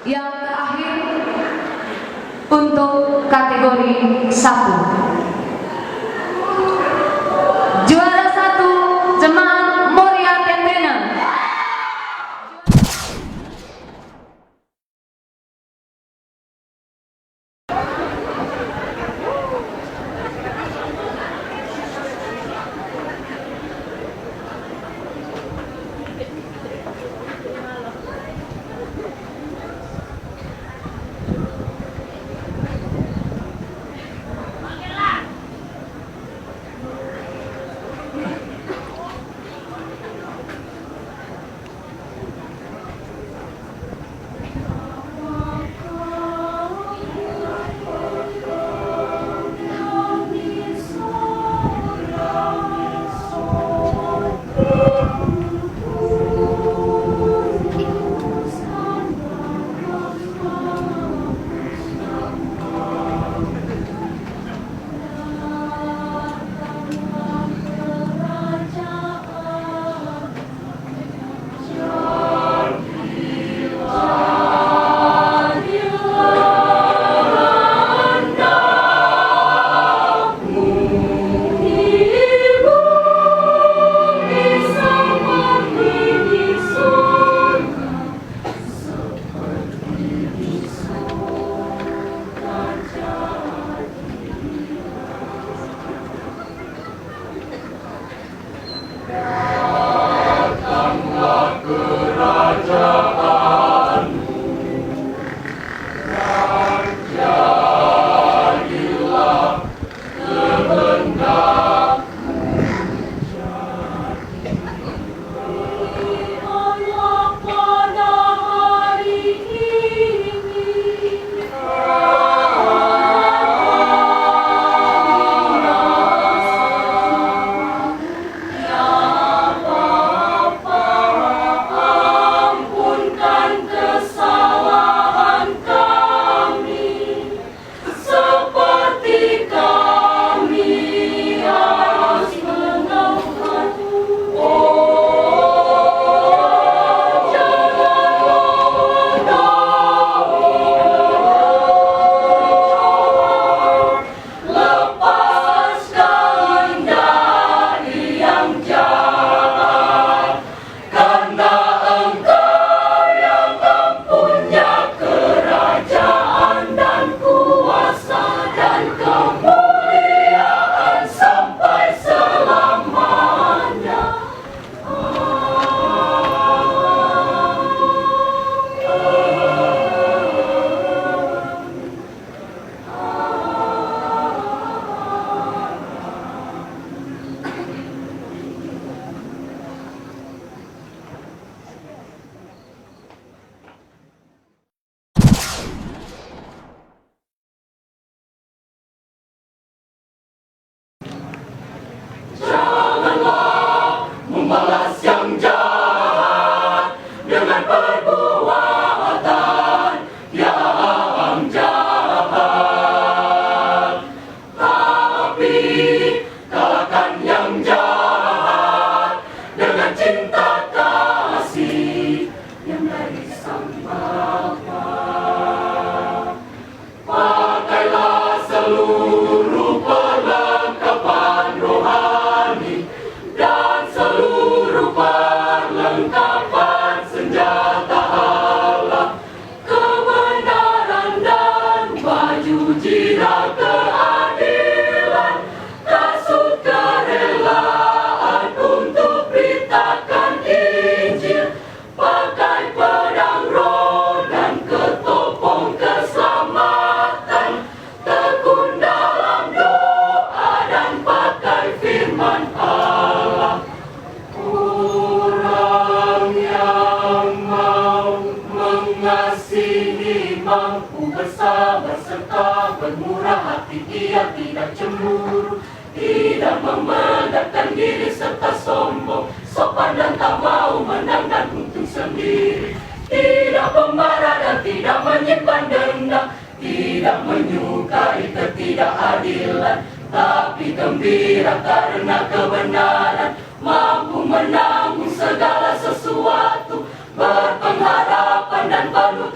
Yang terakhir untuk kategori 1. Juara 1 Jemaat Moria Tentena. Membalas yang jahat dengan perbuatan yang jahat, tapi kalahkan yang jahat dengan cinta kasih yang dari Sang Bapa. Pakailah seluruh perlengkapan rohani dan seluruh perlengkapan senjata Allah, kebenaran dan baju jihad keadilan, kasut kerelaan untuk beritakan Injil, pakai pedang roh dan ketopong keselamatan, tekun dalam doa dan pakai firman Allah. Orang yang mau mengasihi mampu bersabar serta bermurah hati, ia tidak cemburu, tidak memendekkan diri serta sombong, sopan dan tak mau menang dan untung sendiri, tidak pemarah dan tidak menyimpan dendam, tidak menyukai ketidakadilan, tapi gembira karena kebenaran, mampu menanggung segala sesuatu, berpengharapan dan penuh